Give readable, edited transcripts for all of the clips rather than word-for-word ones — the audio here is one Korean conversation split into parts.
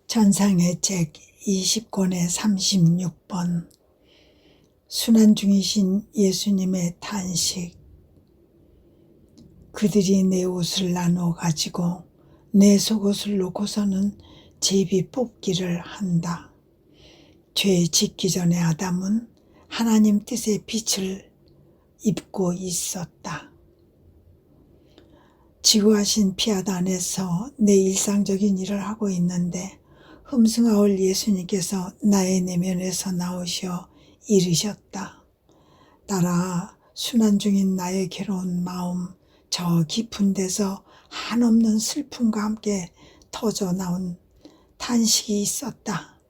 전상의 책 20권의 36번 순환 중이신 예수님의 탄식. 그들이 내 옷을 나누어 가지고 내 속옷을 놓고서는 제비 뽑기를 한다. 죄 짓기 전에 아담은 하나님 뜻의 빛을 입고 있었다. 지구하신 피앗 안에서 내 일상적인 일을 하고 있는데 흠숭아올 예수님께서 나의 내면에서 나오셔 이르셨다. 따라 순환 중인 나의 괴로운 마음, 저 깊은 데서 한없는 슬픔과 함께 터져 나온 탄식이 있었다.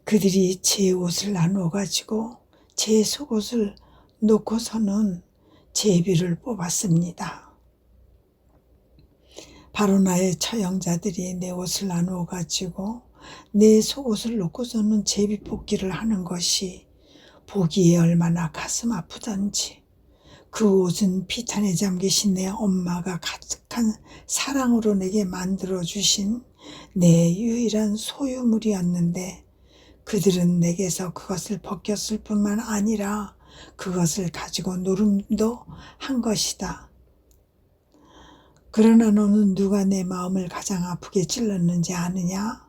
그들이 제 옷을 나누어 가지고 제 속옷을 놓고서는 제비를 뽑았습니다. 바로 나의 처형자들이 내 옷을 나누어 가지고 내 속옷을 놓고서는 제비 뽑기를 하는 것이 보기에 얼마나 가슴 아프던지. 그 옷은 비탄에 잠기신 내 엄마가 가득한 사랑으로 내게 만들어주신 내 유일한 소유물이었는데 그들은 내게서 그것을 벗겼을 뿐만 아니라 그것을 가지고 노름도 한 것이다. 그러나 너는 누가 내 마음을 가장 아프게 찔렀는지 아느냐?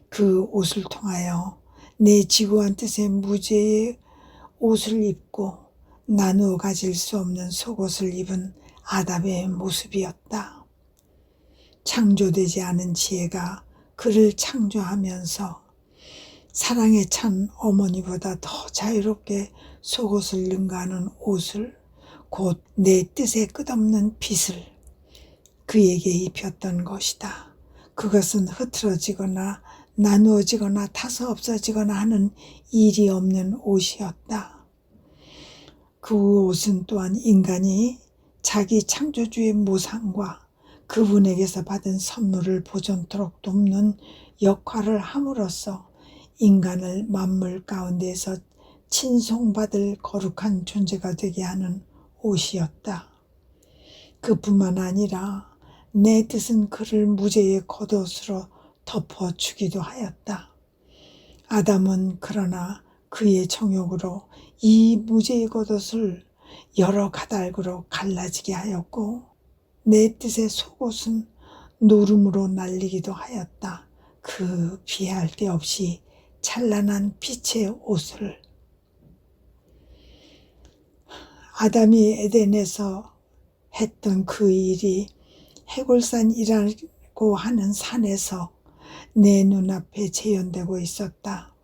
그 옷을 통하여 내 지구한 뜻의 무죄의 옷을 입고 나누어 가질 수 없는 속옷을 입은 아담의 모습이었다. 창조되지 않은 지혜가 그를 창조하면서 사랑에 찬 어머니보다 더 자유롭게 속옷을 능가하는 옷을, 곧 내 뜻의 끝없는 빛을 그에게 입혔던 것이다. 그것은 흐트러지거나 나누어지거나 타서 없어지거나 하는 일이 없는 옷이었다. 그 옷은 또한 인간이 자기 창조주의 모상과 그분에게서 받은 선물을 보존토록 돕는 역할을 함으로써 인간을 만물 가운데에서 친송받을 거룩한 존재가 되게 하는 옷이었다. 그뿐만 아니라 내 뜻은 그를 무죄의 겉옷으로 덮어주기도 하였다. 아담은 그러나 그의 정욕으로 이 무죄의 겉옷을 여러 가닥으로 갈라지게 하였고 내 뜻의 속옷은 노름으로 날리기도 하였다. 그 비할 데 없이 찬란한 빛의 옷을. 아담이 에덴에서 했던 그 일이 해골산이라고 하는 산에서 내 눈앞에 재현되고 있었다.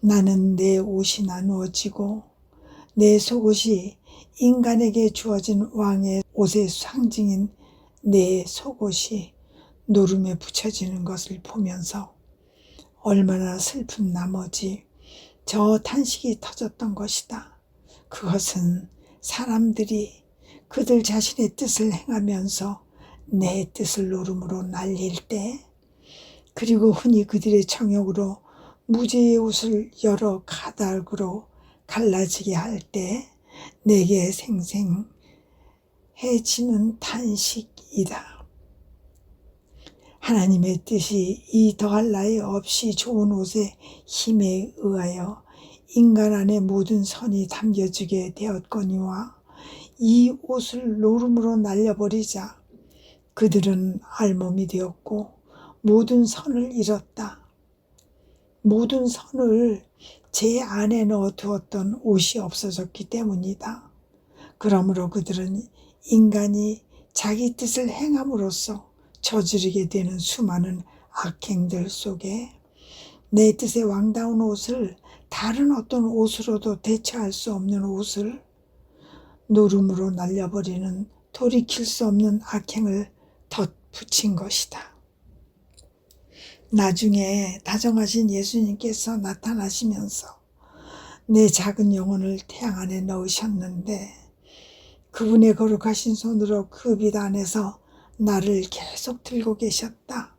나는 내 옷이 나누어지고 내 속옷이 인간에게 주어진 왕의 옷의 상징인 내 속옷이 노름에 붙여지는 것을 보면서 얼마나 슬픈 나머지 저 탄식이 터졌던 것이다. 그것은 사람들이 그들 자신의 뜻을 행하면서 내 뜻을 노름으로 날릴 때, 그리고 흔히 그들의 정욕으로 무죄의 옷을 여러 가닥으로 갈라지게 할 때 내게 생생해지는 탄식이다. 하나님의 뜻이 이 더할 나위 없이 좋은 옷의 힘에 의하여 인간 안에 모든 선이 담겨지게 되었거니와 이 옷을 노름으로 날려버리자 그들은 알몸이 되었고 모든 선을 잃었다. 모든 선을 제 안에 넣어두었던 옷이 없어졌기 때문이다. 그러므로 그들은 인간이 자기 뜻을 행함으로써 저지르게 되는 수많은 악행들 속에 내 뜻의 왕다운 옷을 다른 어떤 옷으로도 대체할 수 없는 옷을 노름으로 날려버리는 돌이킬 수 없는 악행을 덧붙인 것이다. 나중에 다정하신 예수님께서 나타나시면서 내 작은 영혼을 태양 안에 넣으셨는데 그분의 거룩하신 손으로 그 빛 안에서 나를 계속 들고 계셨다.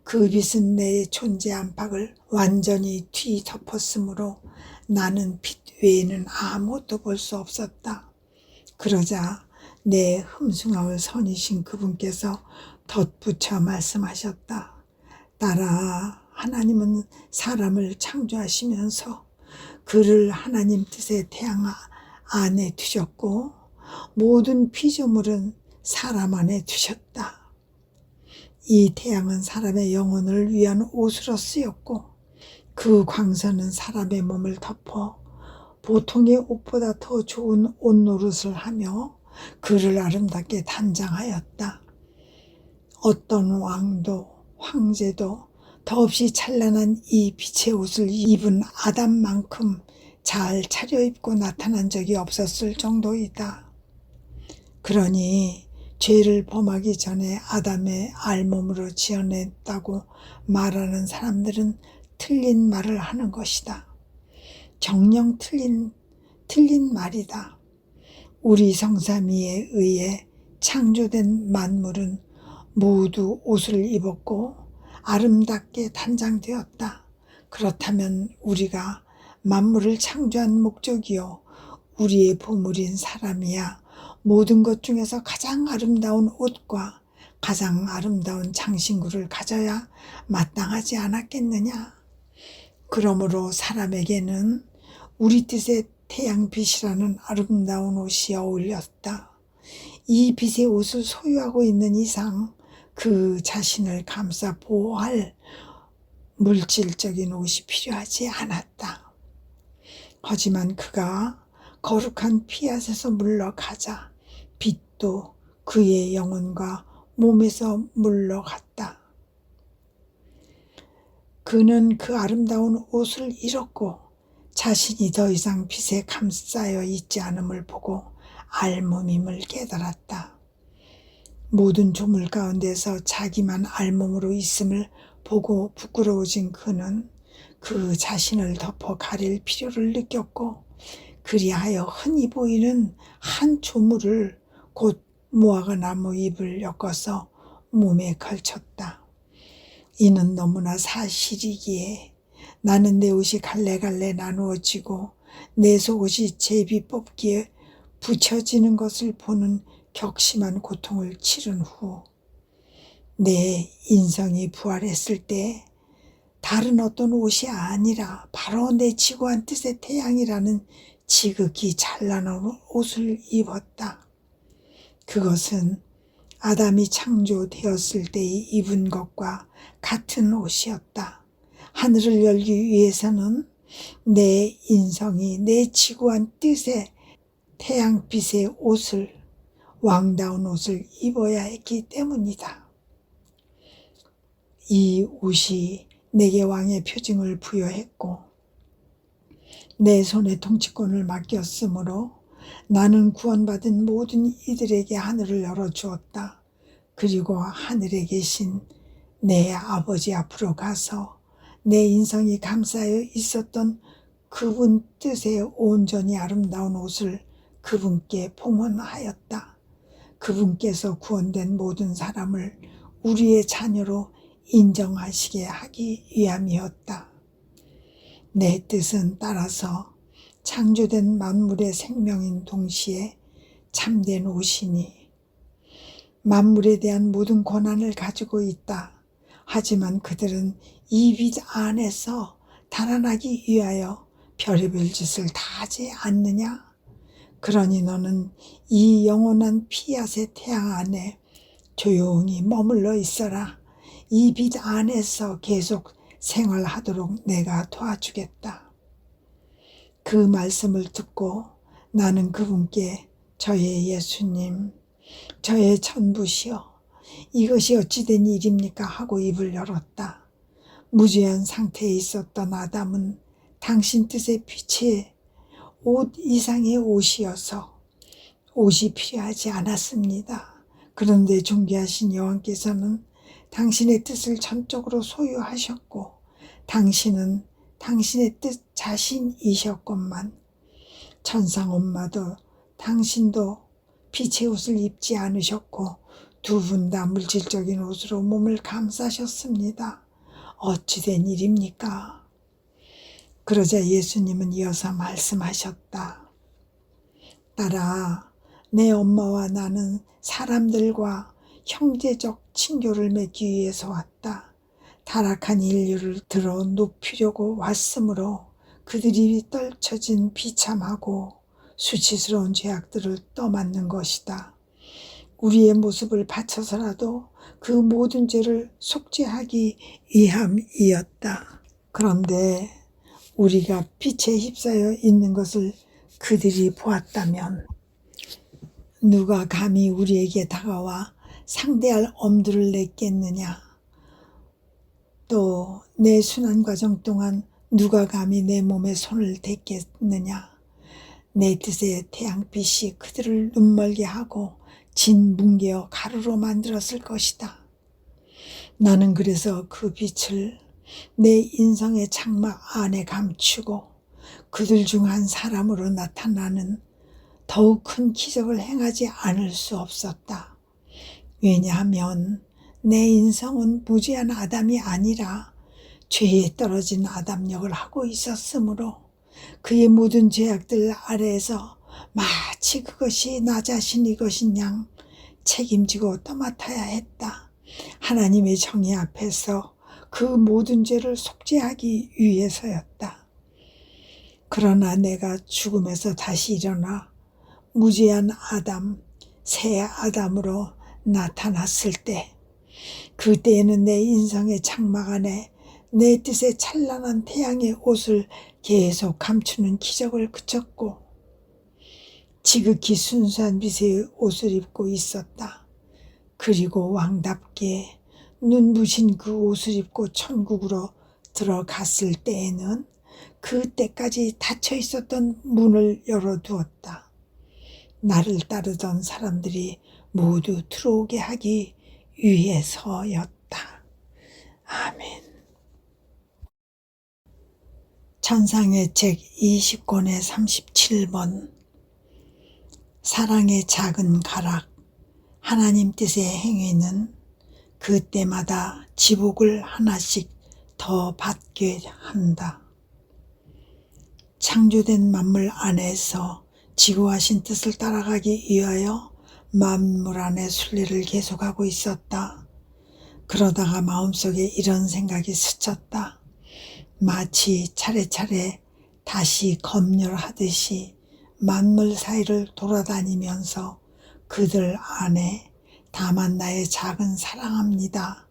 그 빛은 내 존재 안팎을 완전히 뒤덮었으므로 나는 빛 외에는 아무것도 볼 수 없었다. 그러자 내 흠숭아올 선이신 그분께서 덧붙여 말씀하셨다. 딸아, 하나님은 사람을 창조하시면서 그를 하나님 뜻의 태양 안에 두셨고 모든 피조물은 사람 안에 두셨다. 이 태양은 사람의 영혼을 위한 옷으로 쓰였고 그 광선은 사람의 몸을 덮어 보통의 옷보다 더 좋은 옷 노릇을 하며 그를 아름답게 단장하였다. 어떤 왕도 황제도 더없이 찬란한 이 빛의 옷을 입은 아담만큼 잘 차려입고 나타난 적이 없었을 정도이다. 그러니 죄를 범하기 전에 아담의 알몸으로 지어냈다고 말하는 사람들은 틀린 말을 하는 것이다. 정녕 틀린 말이다. 우리 성삼위에 의해 창조된 만물은 모두 옷을 입었고 아름답게 단장되었다. 그렇다면 우리가 만물을 창조한 목적이요 우리의 보물인 사람이야 모든 것 중에서 가장 아름다운 옷과 가장 아름다운 장신구를 가져야 마땅하지 않았겠느냐. 그러므로 사람에게는 우리 뜻의 태양빛이라는 아름다운 옷이 어울렸다. 이 빛의 옷을 소유하고 있는 이상 그 자신을 감싸 보호할 물질적인 옷이 필요하지 않았다. 하지만 그가 거룩한 피앗에서 물러가자 빛도 그의 영혼과 몸에서 물러갔다. 그는 그 아름다운 옷을 잃었고 자신이 더 이상 빛에 감싸여 있지 않음을 보고 알몸임을 깨달았다. 모든 조물 가운데서 자기만 알몸으로 있음을 보고 부끄러워진 그는 그 자신을 덮어 가릴 필요를 느꼈고 그리하여 흔히 보이는 한 조물을 곧 무화과 나무 잎을 엮어서 몸에 걸쳤다. 이는 너무나 사실이기에 나는 내 옷이 갈래갈래 나누어지고 내 속옷이 제비 뽑기에 붙여지는 것을 보는 격심한 고통을 치른 후 내 인성이 부활했을 때 다른 어떤 옷이 아니라 바로 내 지고한 뜻의 태양이라는 지극히 찬란한 옷을 입었다. 그것은 아담이 창조되었을 때의 입은 것과 같은 옷이었다. 하늘을 열기 위해서는 내 인성이 내 지고한 뜻의 태양빛의 옷을 왕다운 옷을 입어야 했기 때문이다. 이 옷이 내게 왕의 표징을 부여했고 내 손에 통치권을 맡겼으므로 나는 구원받은 모든 이들에게 하늘을 열어주었다. 그리고 하늘에 계신 내 아버지 앞으로 가서 내 인성이 감싸여 있었던 그분 뜻의 온전히 아름다운 옷을 그분께 봉헌하였다. 그분께서 구원된 모든 사람을 우리의 자녀로 인정하시게 하기 위함이었다. 내 뜻은 따라서 창조된 만물의 생명인 동시에 참된 옷이니 만물에 대한 모든 권한을 가지고 있다. 하지만 그들은 이 빛 안에서 달아나기 위하여 별의별 짓을 다 하지 않느냐? 그러니 너는 이 영원한 피앗의 태양 안에 조용히 머물러 있어라. 이 빛 안에서 계속 생활하도록 내가 도와주겠다. 그 말씀을 듣고 나는 그분께 저의 예수님, 저의 전부시여, 이것이 어찌된 일입니까? 하고 입을 열었다. 무죄한 상태에 있었던 아담은 당신 뜻의 빛이 옷 이상의 옷이어서 옷이 필요하지 않았습니다. 그런데 존귀하신 여호와께서는 당신의 뜻을 전적으로 소유하셨고 당신은 당신의 뜻 자신이셨건만 천상 엄마도 당신도 빛의 옷을 입지 않으셨고 두 분 다 물질적인 옷으로 몸을 감싸셨습니다. 어찌된 일입니까? 그러자 예수님은 이어서 말씀하셨다. 딸아, 내 엄마와 나는 사람들과 형제적 친교를 맺기 위해서 왔다. 타락한 인류를 들어 높이려고 왔으므로 그들이 떨쳐진 비참하고 수치스러운 죄악들을 떠맡는 것이다. 우리의 모습을 바쳐서라도 그 모든 죄를 속죄하기 위함이었다. 그런데 우리가 빛에 휩싸여 있는 것을 그들이 보았다면 누가 감히 우리에게 다가와 상대할 엄두를 냈겠느냐. 또 내 순환 과정 동안 누가 감히 내 몸에 손을 댔겠느냐. 내 뜻의 태양빛이 그들을 눈멀게 하고 진 뭉개어 가루로 만들었을 것이다. 나는 그래서 그 빛을 내 인성의 장막 안에 감추고 그들 중 한 사람으로 나타나는 더욱 큰 기적을 행하지 않을 수 없었다. 왜냐하면 내 인성은 무죄한 아담이 아니라 죄에 떨어진 아담 역을 하고 있었으므로 그의 모든 죄악들 아래에서 마치 그것이 나 자신이 것인 양 책임지고 떠맡아야 했다. 하나님의 정의 앞에서 그 모든 죄를 속죄하기 위해서였다. 그러나 내가 죽음에서 다시 일어나 무죄한 아담, 새 아담으로 나타났을 때, 그때에는 내 인성의 장막 안에 내 뜻의 찬란한 태양의 옷을 계속 감추는 기적을 그쳤고 지극히 순수한 빛의 옷을 입고 있었다. 그리고 왕답게 눈부신 그 옷을 입고 천국으로 들어갔을 때에는 그때까지 닫혀 있었던 문을 열어두었다. 나를 따르던 사람들이 모두 들어오게 하기 위해서였다. 아멘. 찬상의 책 20권의 37번. 사랑의 작은 가락. 하나님 뜻의 행위는 그때마다 지복을 하나씩 더 받게 한다. 창조된 만물 안에서 지고하신 뜻을 따라가기 위하여 만물 안의 순례를 계속하고 있었다. 그러다가 마음속에 이런 생각이 스쳤다. 마치 차례차례 다시 검열하듯이 만물 사이를 돌아다니면서 그들 안에 다만 나의 작은 사랑합니다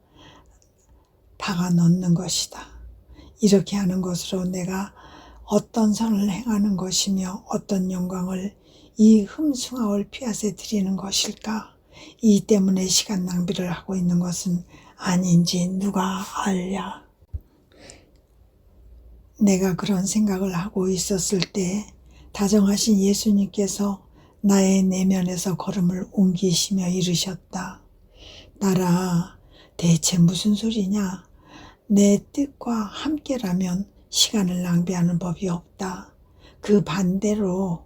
박아 넣는 것이다. 이렇게 하는 것으로 내가 어떤 선을 행하는 것이며 어떤 영광을 이 흠숭아올 피앗에 드리는 것일까? 이 때문에 시간 낭비를 하고 있는 것은 아닌지 누가 알랴. 내가 그런 생각을 하고 있었을 때 다정하신 예수님께서 나의 내면에서 걸음을 옮기시며 이르셨다. 나라, 대체 무슨 소리냐? 내 뜻과 함께라면 시간을 낭비하는 법이 없다. 그 반대로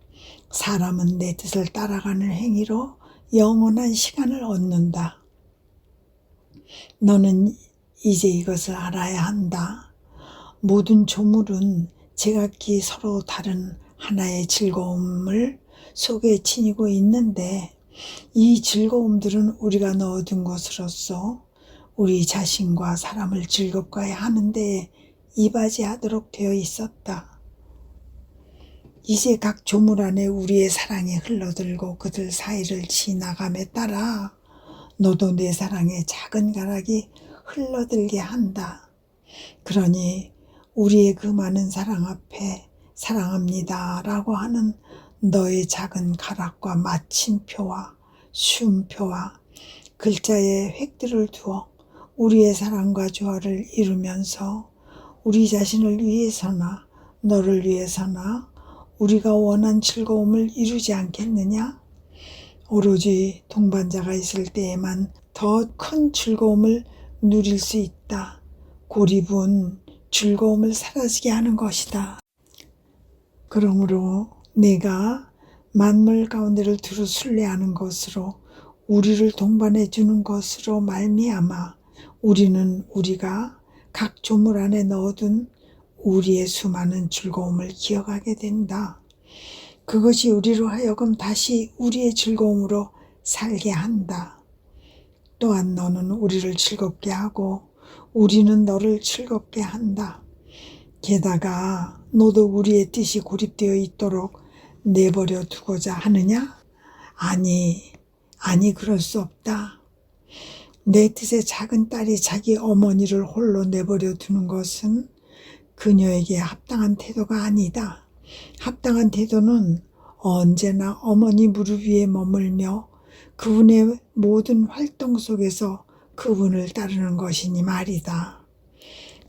사람은 내 뜻을 따라가는 행위로 영원한 시간을 얻는다. 너는 이제 이것을 알아야 한다. 모든 조물은 제각기 서로 다른 하나의 즐거움을 속에 지니고 있는데 이 즐거움들은 우리가 넣어둔 것으로서 우리 자신과 사람을 즐겁게 하는데 이바지하도록 되어 있었다. 이제 각 조물 안에 우리의 사랑이 흘러들고 그들 사이를 지나감에 따라 너도 내 사랑의 작은 가락이 흘러들게 한다. 그러니 우리의 그 많은 사랑 앞에 사랑합니다 라고 하는 너의 작은 가락과 마침표와 쉼표와 글자의 획들을 두어 우리의 사랑과 조화를 이루면서 우리 자신을 위해서나 너를 위해서나 우리가 원한 즐거움을 이루지 않겠느냐? 오로지 동반자가 있을 때에만 더 큰 즐거움을 누릴 수 있다. 고립은 즐거움을 사라지게 하는 것이다. 그러므로 내가 만물 가운데를 두루 순례하는 것으로 우리를 동반해 주는 것으로 말미암아 우리는 우리가 각 조물 안에 넣어둔 우리의 수많은 즐거움을 기억하게 된다. 그것이 우리로 하여금 다시 우리의 즐거움으로 살게 한다. 또한 너는 우리를 즐겁게 하고 우리는 너를 즐겁게 한다. 게다가 너도 우리의 뜻이 고립되어 있도록 내버려 두고자 하느냐? 아니 그럴 수 없다. 내 뜻의 작은 딸이 자기 어머니를 홀로 내버려 두는 것은 그녀에게 합당한 태도가 아니다. 합당한 태도는 언제나 어머니 무릎 위에 머물며 그분의 모든 활동 속에서 그분을 따르는 것이니 말이다.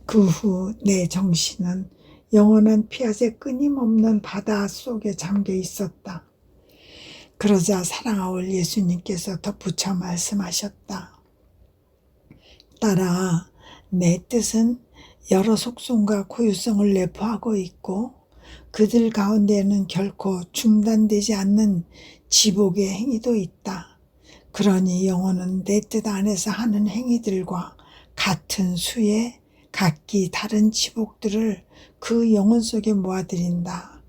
그 후 내 정신은 영원한 피앗의 끊임없는 바다 속에 잠겨 있었다. 그러자 사랑하올 예수님께서 덧붙여 말씀하셨다. 딸아, 내 뜻은 여러 속성과 고유성을 내포하고 있고 그들 가운데에는 결코 중단되지 않는 지복의 행위도 있다. 그러니 영혼은 내 뜻 안에서 하는 행위들과 같은 수의 각기 다른 지복들을 그 영혼 속에 모아들인다.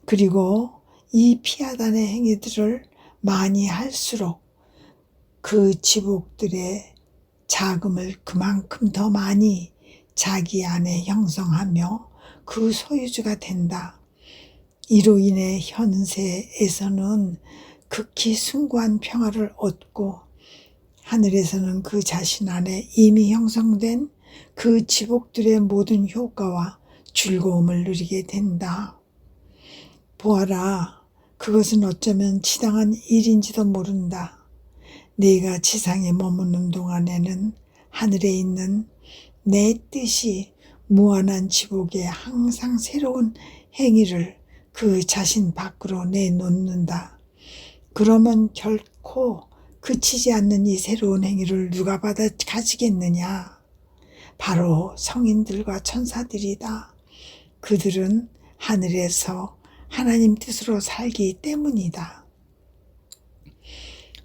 그리고 이 피하단의 행위들을 많이 할수록 그 지복들의 자금을 그만큼 더 많이 자기 안에 형성하며 그 소유주가 된다. 이로 인해 현세에서는 극히 숭고한 평화를 얻고 하늘에서는 그 자신 안에 이미 형성된 그 지복들의 모든 효과와 즐거움을 누리게 된다. 보아라, 그것은 어쩌면 지당한 일인지도 모른다. 네가 지상에 머무는 동안에는 하늘에 있는 내 뜻이 무한한 지복에 항상 새로운 행위를 그 자신 밖으로 내놓는다. 그러면 결코 그치지 않는 이 새로운 행위를 누가 받아 가지겠느냐? 바로 성인들과 천사들이다. 그들은 하늘에서 하나님 뜻으로 살기 때문이다.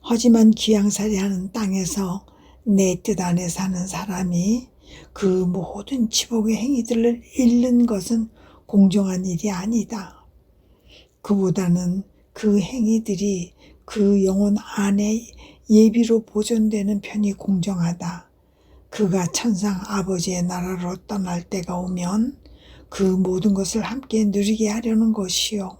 하지만 귀양살이하는 땅에서 내 뜻 안에 사는 사람이 그 모든 지복의 행위들을 잃는 것은 공정한 일이 아니다. 그보다는 그 행위들이 그 영혼 안에 예비로 보존되는 편이 공정하다. 그가 천상 아버지의 나라로 떠날 때가 오면 그 모든 것을 함께 누리게 하려는 것이요.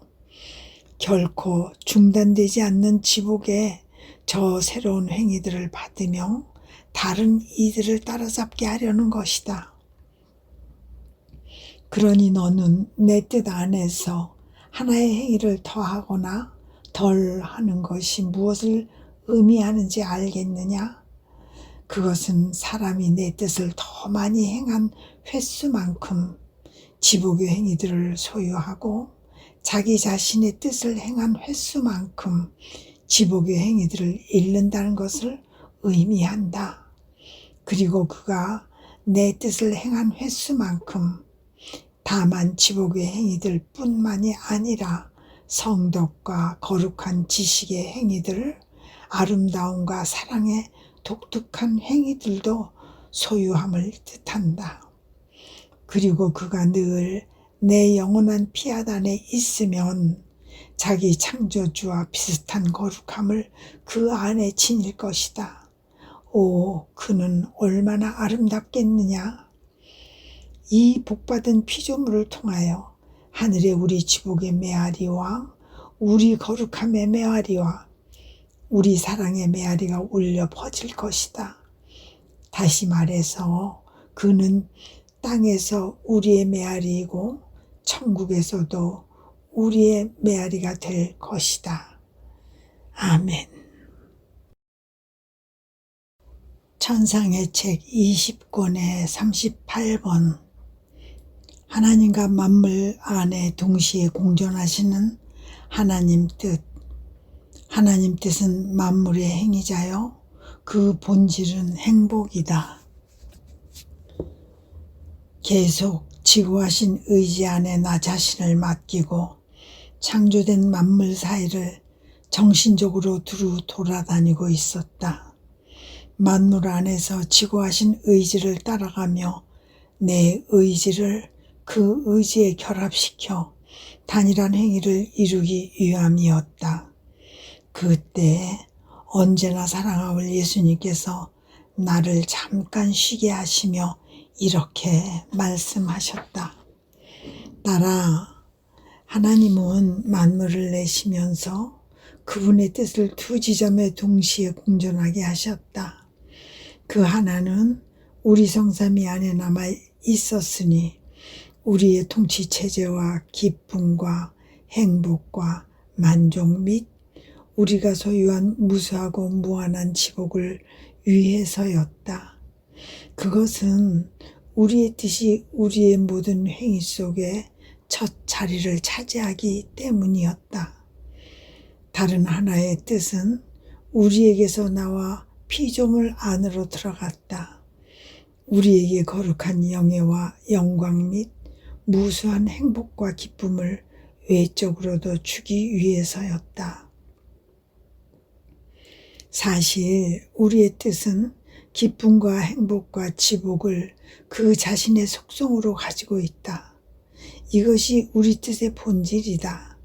결코 중단되지 않는 지복의 저 새로운 행위들을 받으며 다른 이들을 따라잡게 하려는 것이다. 그러니 너는 내 뜻 안에서 하나의 행위를 더하거나 덜 하는 것이 무엇을 의미하는지 알겠느냐? 그것은 사람이 내 뜻을 더 많이 행한 횟수만큼 지복의 행위들을 소유하고 자기 자신의 뜻을 행한 횟수만큼 지복의 행위들을 잃는다는 것을 의미한다. 그리고 그가 내 뜻을 행한 횟수만큼 다만 지복의 행위들 뿐만이 아니라 성덕과 거룩한 지식의 행위들, 아름다움과 사랑의 독특한 행위들도 소유함을 뜻한다. 그리고 그가 늘 내 영원한 피앗 안에 있으면 자기 창조주와 비슷한 거룩함을 그 안에 지닐 것이다. 오, 그는 얼마나 아름답겠느냐. 이 복받은 피조물을 통하여 하늘의 우리 지복의 메아리와 우리 거룩함의 메아리와 우리 사랑의 메아리가 울려 퍼질 것이다. 다시 말해서 그는 땅에서 우리의 메아리이고 천국에서도 우리의 메아리가 될 것이다. 아멘. 천상의 책 20권의 38번. 하나님과 만물 안에 동시에 공존하시는 하나님 뜻. 하나님 뜻은 만물의 행위자요. 그 본질은 행복이다. 계속 지구하신 의지 안에 나 자신을 맡기고 창조된 만물 사이를 정신적으로 두루 돌아다니고 있었다. 만물 안에서 지구하신 의지를 따라가며 내 의지를 그 의지에 결합시켜 단일한 행위를 이루기 위함이었다. 그때 언제나 사랑하올 예수님께서 나를 잠깐 쉬게 하시며 이렇게 말씀하셨다. 딸아, 하나님은 만물을 내시면서 그분의 뜻을 두 지점에 동시에 공존하게 하셨다. 그 하나는 우리 성삼위 안에 남아 있었으니 우리의 통치체제와 기쁨과 행복과 만족 및 우리가 소유한 무수하고 무한한 지복을 위해서였다. 그것은 우리의 뜻이 우리의 모든 행위 속에 첫 자리를 차지하기 때문이었다. 다른 하나의 뜻은 우리에게서 나와 피조물 안으로 들어갔다. 우리에게 거룩한 영예와 영광 및 무수한 행복과 기쁨을 외적으로도 주기 위해서였다. 사실 우리의 뜻은 기쁨과 행복과 지복을 그 자신의 속성으로 가지고 있다. 이것이 우리 뜻의 본질이다.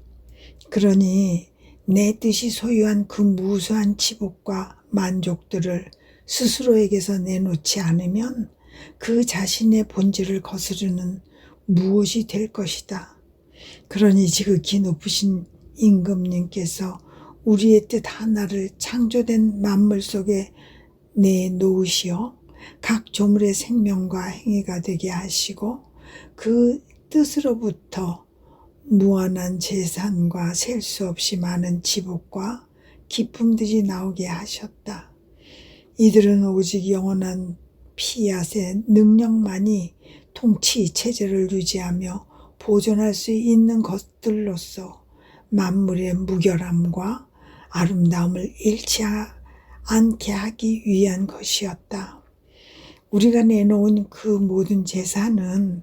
그러니 내 뜻이 소유한 그 무수한 지복과 만족들을 스스로에게서 내놓지 않으면 그 자신의 본질을 거스르는 무엇이 될 것이다. 그러니 지극히 높으신 임금님께서 우리의 뜻 하나를 창조된 만물 속에 내놓으시어 각 조물의 생명과 행위가 되게 하시고 그 뜻으로부터 무한한 재산과 셀 수 없이 많은 지복과 기쁨들이 나오게 하셨다. 이들은 오직 영원한 피앗의 능력만이 통치 체제를 유지하며 보존할 수 있는 것들로서 만물의 무결함과 아름다움을 잃지 않게 하기 위한 것이었다. 우리가 내놓은 그 모든 재산은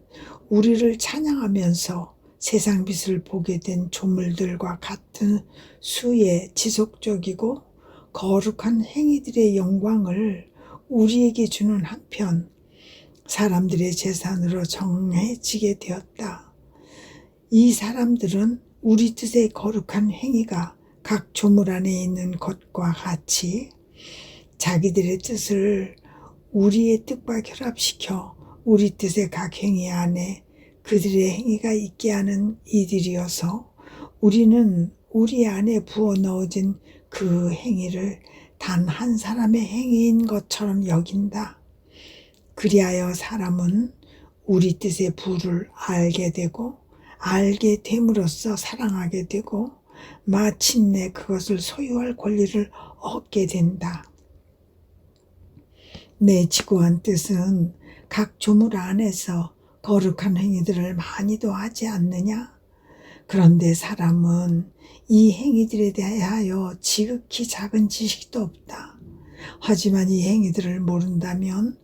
우리를 찬양하면서 세상 빛을 보게 된 조물들과 같은 수의 지속적이고 거룩한 행위들의 영광을 우리에게 주는 한편 사람들의 재산으로 정해지게 되었다. 이 사람들은 우리 뜻의 거룩한 행위가 각 조물 안에 있는 것과 같이 자기들의 뜻을 우리의 뜻과 결합시켜 우리 뜻의 각 행위 안에 그들의 행위가 있게 하는 이들이어서 우리는 우리 안에 부어 넣어진 그 행위를 단 한 사람의 행위인 것처럼 여긴다. 그리하여 사람은 우리 뜻의 부를 알게 되고 알게 됨으로써 사랑하게 되고 마침내 그것을 소유할 권리를 얻게 된다. 내 지고한 뜻은 각 조물 안에서 거룩한 행위들을 많이도 하지 않느냐? 그런데 사람은 이 행위들에 대하여 지극히 작은 지식도 없다. 하지만 이 행위들을 모른다면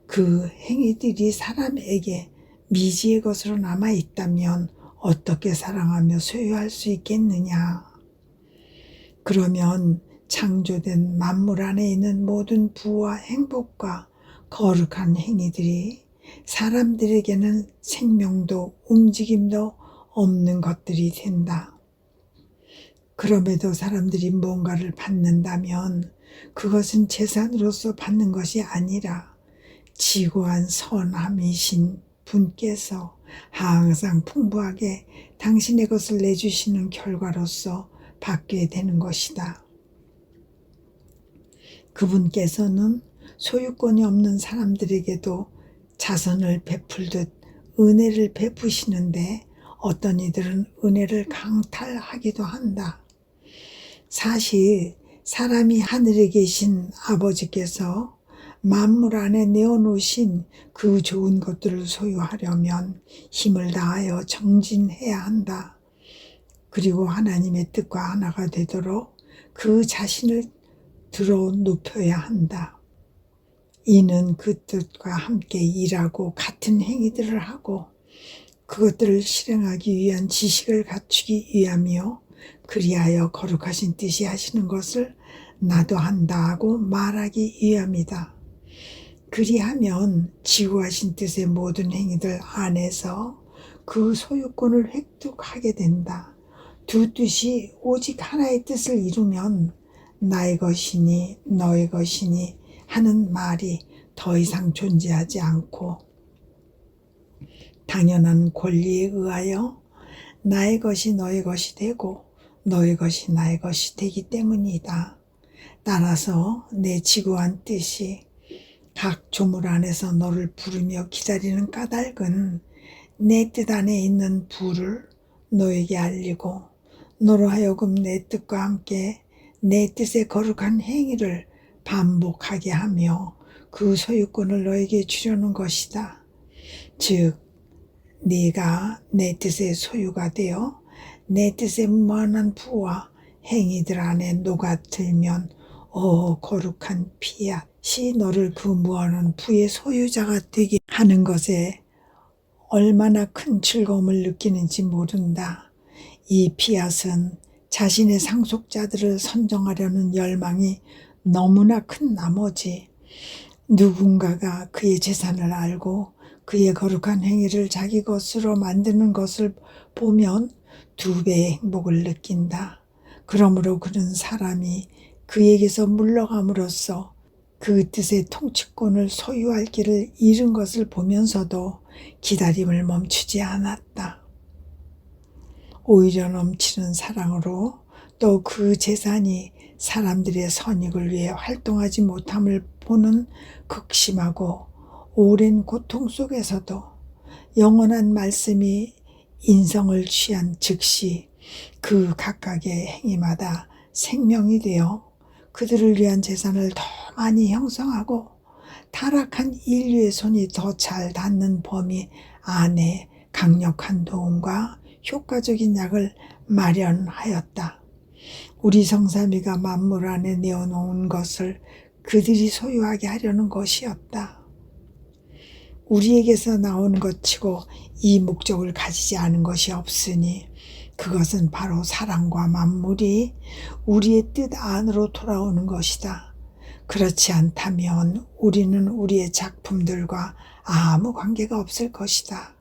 그 행위들이 사람에게 미지의 것으로 남아있다면 어떻게 사랑하며 소유할 수 있겠느냐? 그러면 창조된 만물 안에 있는 모든 부와 행복과 거룩한 행위들이 사람들에게는 생명도 움직임도 없는 것들이 된다. 그럼에도 사람들이 뭔가를 받는다면 그것은 재산으로서 받는 것이 아니라 지고한 선함이신 분께서 항상 풍부하게 당신의 것을 내주시는 결과로서 받게 되는 것이다. 그분께서는 소유권이 없는 사람들에게도 자선을 베풀듯 은혜를 베푸시는데 어떤 이들은 은혜를 강탈하기도 한다. 사실 사람이 하늘에 계신 아버지께서 만물 안에 내어놓으신 그 좋은 것들을 소유하려면 힘을 다하여 정진해야 한다. 그리고 하나님의 뜻과 하나가 되도록 그 자신을 들어 높여야 한다. 이는 그 뜻과 함께 일하고 같은 행위들을 하고 그것들을 실행하기 위한 지식을 갖추기 위함이요 그리하여 거룩하신 뜻이 하시는 것을 나도 한다 하고 말하기 위함이다. 그리하면 지구하신 뜻의 모든 행위들 안에서 그 소유권을 획득하게 된다. 두 뜻이 오직 하나의 뜻을 이루면 나의 것이니 너의 것이니 하는 말이 더 이상 존재하지 않고 당연한 권리에 의하여 나의 것이 너의 것이 되고 너의 것이 나의 것이 되기 때문이다. 따라서 내 지고한 뜻이 각 조물 안에서 너를 부르며 기다리는 까닭은 내 뜻 안에 있는 부를 너에게 알리고 너로 하여금 내 뜻과 함께 내 뜻의 거룩한 행위를 반복하게 하며 그 소유권을 너에게 주려는 것이다. 즉 네가 내 뜻의 소유가 되어 내 뜻의 무한한 부와 행위들 안에 녹아들면 거룩한 피앗이 너를 그 무한한 부의 소유자가 되게 하는 것에 얼마나 큰 즐거움을 느끼는지 모른다. 이 피앗은 자신의 상속자들을 선정하려는 열망이 너무나 큰 나머지 누군가가 그의 재산을 알고 그의 거룩한 행위를 자기 것으로 만드는 것을 보면 2배의 행복을 느낀다. 그러므로 그런 사람이 그에게서 물러감으로써 그 뜻의 통치권을 소유할 길을 잃은 것을 보면서도 기다림을 멈추지 않았다. 오히려 넘치는 사랑으로 또 그 재산이 사람들의 선익을 위해 활동하지 못함을 보는 극심하고 오랜 고통 속에서도 영원한 말씀이 인성을 취한 즉시 그 각각의 행위마다 생명이 되어 그들을 위한 재산을 더 많이 형성하고 타락한 인류의 손이 더 잘 닿는 범위 안에 강력한 도움과 효과적인 약을 마련하였다. 우리 성삼위가 만물 안에 내어놓은 것을 그들이 소유하게 하려는 것이었다. 우리에게서 나오는 것치고 이 목적을 가지지 않은 것이 없으니 그것은 바로 사랑과 만물이 우리의 뜻 안으로 돌아오는 것이다. 그렇지 않다면 우리는 우리의 작품들과 아무 관계가 없을 것이다.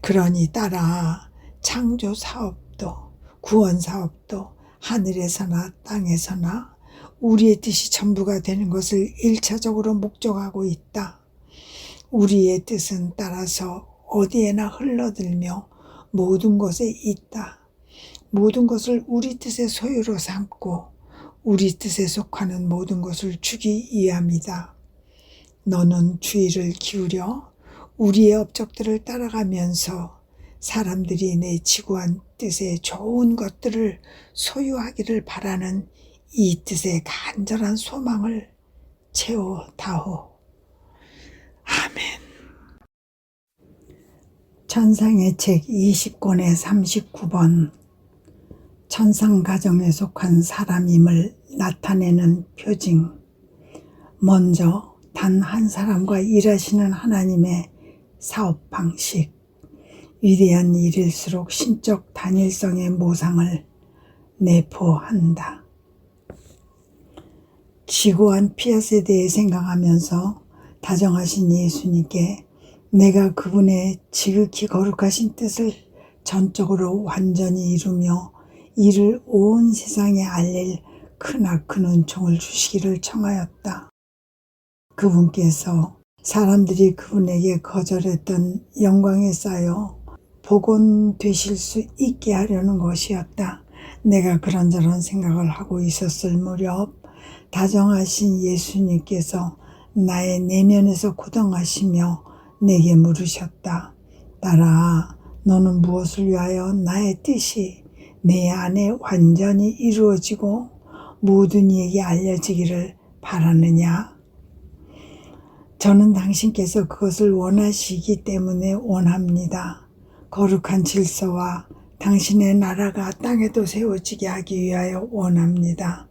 그러니 따라 창조 사업도 구원 사업도 하늘에서나 땅에서나 우리의 뜻이 전부가 되는 것을 1차적으로 목적하고 있다. 우리의 뜻은 따라서 어디에나 흘러들며 모든 것에 있다. 모든 것을 우리 뜻의 소유로 삼고 우리 뜻에 속하는 모든 것을 주기 위함이다. 너는 주의를 기울여 우리의 업적들을 따라가면서 사람들이 내 지구한 뜻의 좋은 것들을 소유하기를 바라는 이 뜻의 간절한 소망을 채워다오. 아멘. 천상의 책 20권의 39번 천상가정에 속한 사람임을 나타내는 표징. 먼저 단 한 사람과 일하시는 하나님의 사업 방식. 위대한 일일수록 신적 단일성의 모상을 내포한다. 지고한 피앗에 대해 생각하면서 다정하신 예수님께 내가 그분의 지극히 거룩하신 뜻을 전적으로 완전히 이루며 이를 온 세상에 알릴 크나큰 은총을 주시기를 청하였다. 그분께서 사람들이 그분에게 거절했던 영광에 쌓여 복원되실 수 있게 하려는 것이었다. 내가 그런저런 생각을 하고 있었을 무렵 다정하신 예수님께서 나의 내면에서 고동하시며 내게 물으셨다. 딸아, 너는 무엇을 위하여 나의 뜻이 내 안에 완전히 이루어지고 모든 이에게 알려지기를 바라느냐? 저는 당신께서 그것을 원하시기 때문에 원합니다. 거룩한 질서와 당신의 나라가 땅에도 세워지게 하기 위하여 원합니다.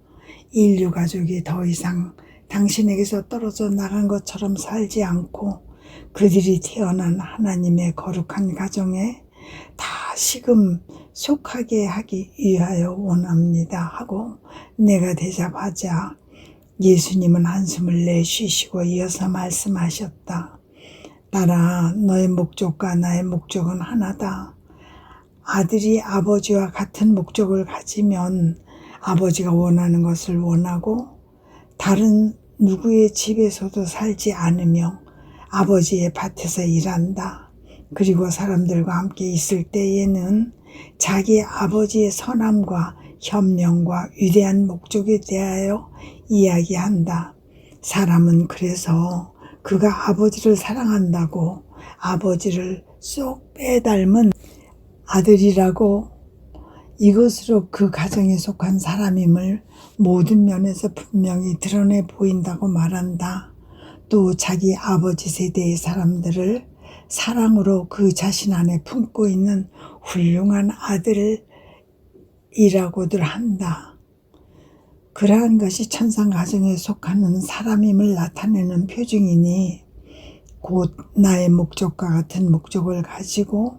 인류 가족이 더 이상 당신에게서 떨어져 나간 것처럼 살지 않고 그들이 태어난 하나님의 거룩한 가정에 다시금 속하게 하기 위하여 원합니다 하고 내가 대답하자 예수님은 한숨을 내쉬시고 이어서 말씀하셨다. 딸아, 너의 목적과 나의 목적은 하나다. 아들이 아버지와 같은 목적을 가지면 아버지가 원하는 것을 원하고 다른 누구의 집에서도 살지 않으며 아버지의 밭에서 일한다. 그리고 사람들과 함께 있을 때에는 자기 아버지의 선함과 현명과 위대한 목적에 대하여 이야기한다. 사람은 그래서 그가 아버지를 사랑한다고 아버지를 쏙 빼닮은 아들이라고 이것으로 그 가정에 속한 사람임을 모든 면에서 분명히 드러내 보인다고 말한다. 또 자기 아버지 세대의 사람들을 사랑으로 그 자신 안에 품고 있는 훌륭한 아들이라고들 한다. 그러한 것이 천상 가정에 속하는 사람임을 나타내는 표징이니 곧 나의 목적과 같은 목적을 가지고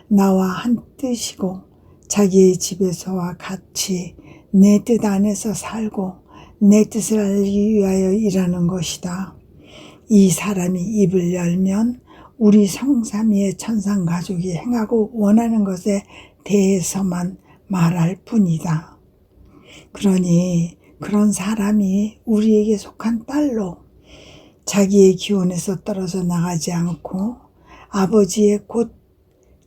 나와 한 뜻이고 자기의 집에서와 같이 내 뜻 안에서 살고 내 뜻을 알기 위하여 일하는 것이다. 이 사람이 입을 열면 우리 성삼위의 천상 가족이 행하고 원하는 것에 대해서만 말할 뿐이다. 그러니 그런 사람이 우리에게 속한 딸로 자기의 기원에서 떨어져 나가지 않고 아버지의 곧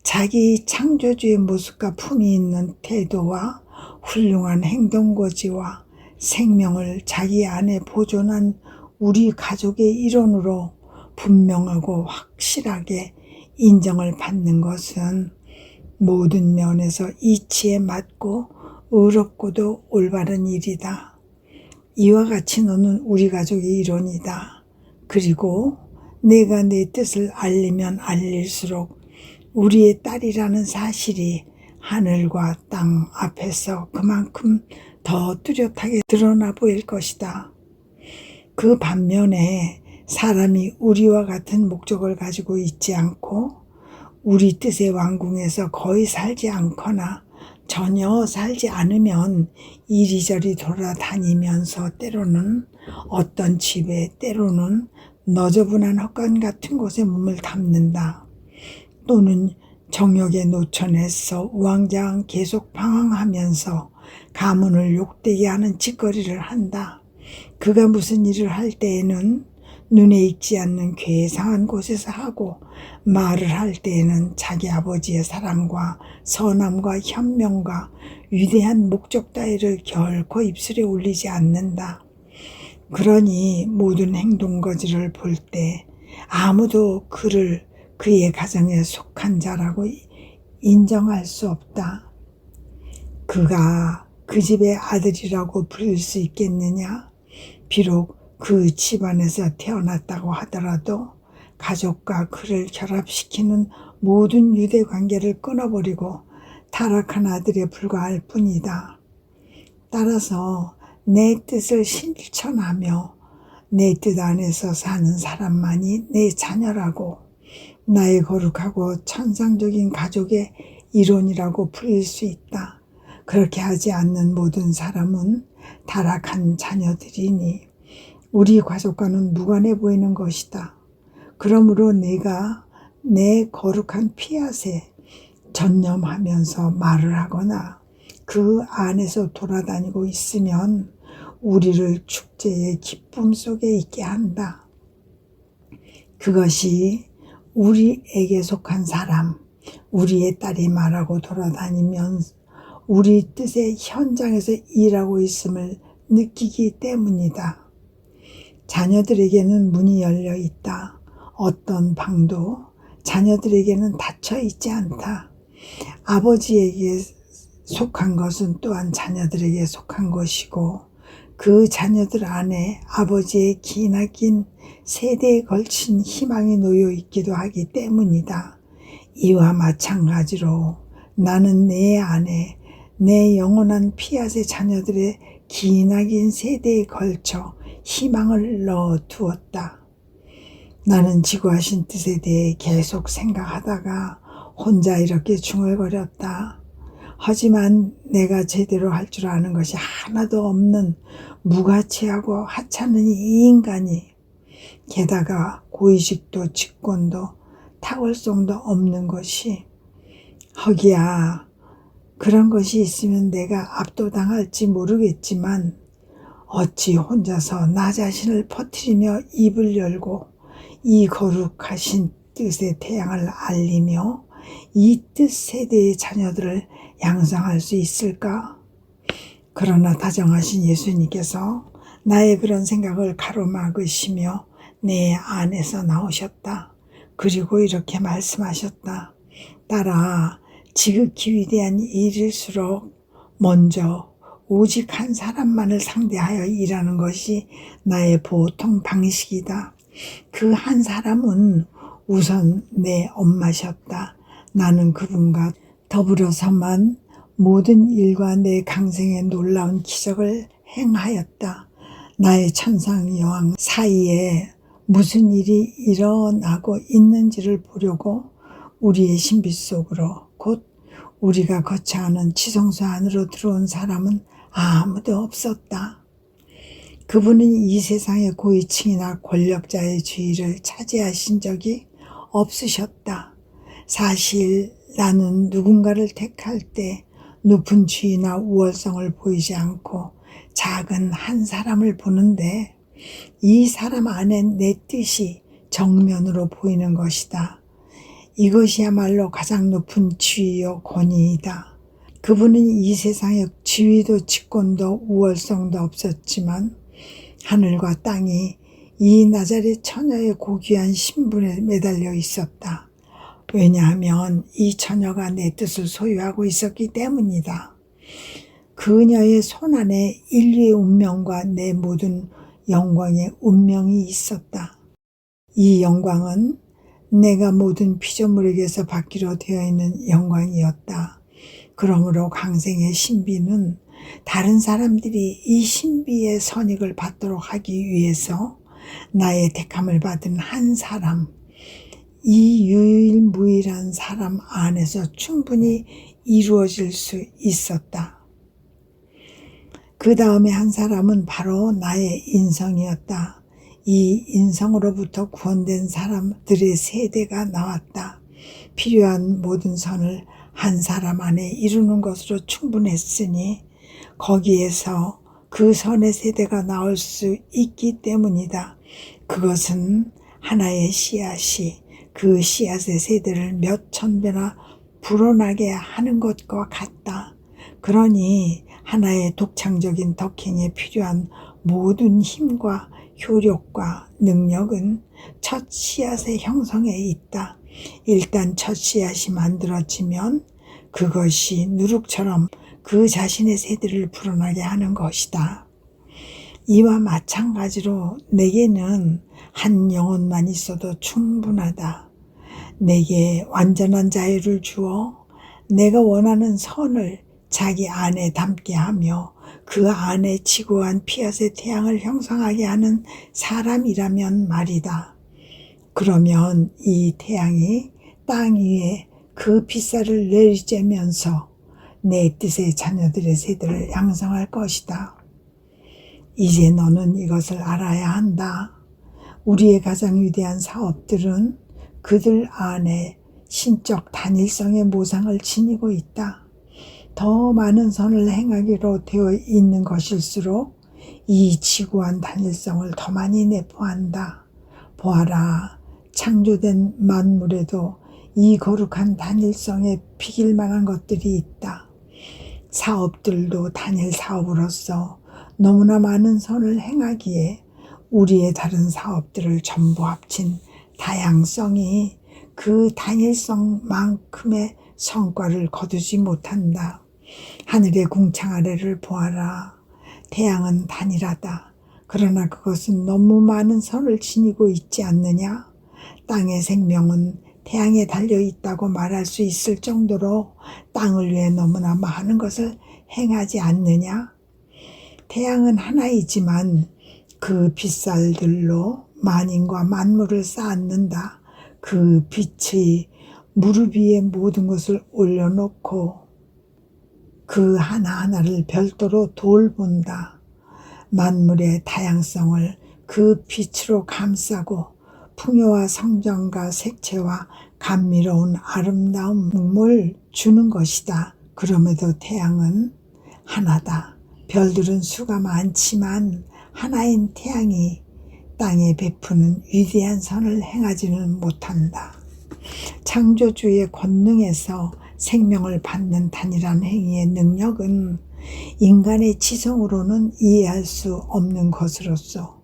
자기 창조주의 모습과 품이 있는 태도와 훌륭한 행동거지와 생명을 자기 안에 보존한 우리 가족의 일원으로 분명하고 확실하게 인정을 받는 것은 모든 면에서 이치에 맞고 의롭고도 올바른 일이다. 이와 같이 너는 우리 가족의 일원이다. 그리고 내가 내 뜻을 알리면 알릴수록 우리의 딸이라는 사실이 하늘과 땅 앞에서 그만큼 더 뚜렷하게 드러나 보일 것이다. 그 반면에 사람이 우리와 같은 목적을 가지고 있지 않고 우리 뜻의 왕궁에서 거의 살지 않거나 전혀 살지 않으면 이리저리 돌아다니면서 때로는 어떤 집에 때로는 너저분한 헛간 같은 곳에 몸을 담는다. 또는 정욕의 노천에서 우왕좌왕 계속 방황하면서 가문을 욕되게 하는 짓거리를 한다. 그가 무슨 일을 할 때에는 눈에 익지 않는 괴상한 곳에서 하고 말을 할 때에는 자기 아버지의 사랑과 선함과 현명과 위대한 목적 따위를 결코 입술에 올리지 않는다. 그러니 모든 행동거지를 볼 때 아무도 그를 그의 가정에 속한 자라고 인정할 수 없다. 그가 그 집의 아들이라고 부를 수 있겠느냐? 비록 그 집안에서 태어났다고 하더라도 가족과 그를 결합시키는 모든 유대 관계를 끊어버리고 타락한 아들에 불과할 뿐이다. 따라서 내 뜻을 실천하며 내 뜻 안에서 사는 사람만이 내 자녀라고 나의 거룩하고 천상적인 가족의 일원이라고 불릴 수 있다. 그렇게 하지 않는 모든 사람은 타락한 자녀들이니 우리 가족과는 무관해 보이는 것이다. 그러므로 내가 내 거룩한 피앗에 전념하면서 말을 하거나 그 안에서 돌아다니고 있으면 우리를 축제의 기쁨 속에 있게 한다. 그것이 우리에게 속한 사람, 우리의 딸이 말하고 돌아다니면 우리 뜻의 현장에서 일하고 있음을 느끼기 때문이다. 자녀들에게는 문이 열려 있다. 어떤 방도 자녀들에게는 닫혀 있지 않다. 아버지에게 속한 것은 또한 자녀들에게 속한 것이고 그 자녀들 안에 아버지의 기나긴 세대에 걸친 희망이 놓여 있기도 하기 때문이다. 이와 마찬가지로 나는 내 안에 내 영원한 피앗의 자녀들의 기나긴 세대에 걸쳐 희망을 넣어 두었다. 나는 지구하신 뜻에 대해 계속 생각하다가 혼자 이렇게 중얼거렸다. 하지만 내가 제대로 할 줄 아는 것이 하나도 없는 무가치하고 하찮은 이 인간이 게다가 고의식도 직권도 탁월성도 없는 것이 허기야 그런 것이 있으면 내가 압도당할지 모르겠지만 어찌 혼자서 나 자신을 퍼뜨리며 입을 열고 이 거룩하신 뜻의 태양을 알리며 이 뜻 세대의 자녀들을 양성할 수 있을까? 그러나 다정하신 예수님께서 나의 그런 생각을 가로막으시며 내 안에서 나오셨다. 그리고 이렇게 말씀하셨다. 딸아, 지극히 위대한 일일수록 먼저 오직 한 사람만을 상대하여 일하는 것이 나의 보통 방식이다. 그 한 사람은 우선 내 엄마셨다. 나는 그분과 더불어서만 모든 일과 내 강생의 놀라운 기적을 행하였다. 나의 천상 여왕 사이에 무슨 일이 일어나고 있는지를 보려고 우리의 신비 속으로 곧 우리가 거처하는 지성소 안으로 들어온 사람은 아무도 없었다. 그분은 이 세상의 고위층이나 권력자의 주의를 차지하신 적이 없으셨다. 사실 나는 누군가를 택할 때 높은 주의나 우월성을 보이지 않고 작은 한 사람을 보는데 이 사람 안에 내 뜻이 정면으로 보이는 것이다. 이것이야말로 가장 높은 지위요 권위이다. 그분은 이 세상에 지위도 직권도 우월성도 없었지만 하늘과 땅이 이 나자렛 처녀의 고귀한 신분에 매달려 있었다. 왜냐하면 이 처녀가 내 뜻을 소유하고 있었기 때문이다. 그녀의 손안에 인류의 운명과 내 모든 영광의 운명이 있었다. 이 영광은 내가 모든 피조물에게서 받기로 되어 있는 영광이었다. 그러므로 강생의 신비는 다른 사람들이 이 신비의 선익을 받도록 하기 위해서 나의 택함을 받은 한 사람, 이 유일무이한 사람 안에서 충분히 이루어질 수 있었다. 그 다음에 한 사람은 바로 나의 인성이었다. 이 인성으로부터 구원된 사람들의 세대가 나왔다. 필요한 모든 선을 한 사람 안에 이루는 것으로 충분했으니 거기에서 그 선의 세대가 나올 수 있기 때문이다. 그것은 하나의 씨앗이 그 씨앗의 세대를 몇 천 배나 불어나게 하는 것과 같다. 그러니 하나의 독창적인 덕행에 필요한 모든 힘과 효력과 능력은 첫 씨앗의 형성에 있다. 일단 첫 씨앗이 만들어지면 그것이 누룩처럼 그 자신의 세대를 불어나게 하는 것이다. 이와 마찬가지로 내게는 한 영혼만 있어도 충분하다. 내게 완전한 자유를 주어 내가 원하는 선을 자기 안에 담게 하며 그 안에 지고한 피앗의 태양을 형성하게 하는 사람이라면 말이다. 그러면 이 태양이 땅 위에 그 빛살을 내리쬐면서 내 뜻의 자녀들의 세대를 양성할 것이다. 이제 너는 이것을 알아야 한다. 우리의 가장 위대한 사업들은 그들 안에 신적 단일성의 모상을 지니고 있다. 더 많은 선을 행하기로 되어 있는 것일수록 이 지구한 단일성을 더 많이 내포한다. 보아라, 창조된 만물에도 이 거룩한 단일성에 비길 만한 것들이 있다. 사업들도 단일 사업으로서 너무나 많은 선을 행하기에 우리의 다른 사업들을 전부 합친 다양성이 그 단일성만큼의 성과를 거두지 못한다. 하늘의 궁창 아래를 보아라. 태양은 단일하다. 그러나 그것은 너무 많은 선을 지니고 있지 않느냐? 땅의 생명은 태양에 달려있다고 말할 수 있을 정도로 땅을 위해 너무나 많은 것을 행하지 않느냐? 태양은 하나이지만 그 빛살들로 만인과 만물을 쌓는다. 그 빛의 무릎 위에 모든 것을 올려놓고 그 하나하나를 별도로 돌본다. 만물의 다양성을 그 빛으로 감싸고 풍요와 성정과 색채와 감미로운 아름다움을 주는 것이다. 그럼에도 태양은 하나다. 별들은 수가 많지만 하나인 태양이 땅에 베푸는 위대한 선을 행하지는 못한다. 창조주의 권능에서 생명을 받는 단일한 행위의 능력은 인간의 지성으로는 이해할 수 없는 것으로서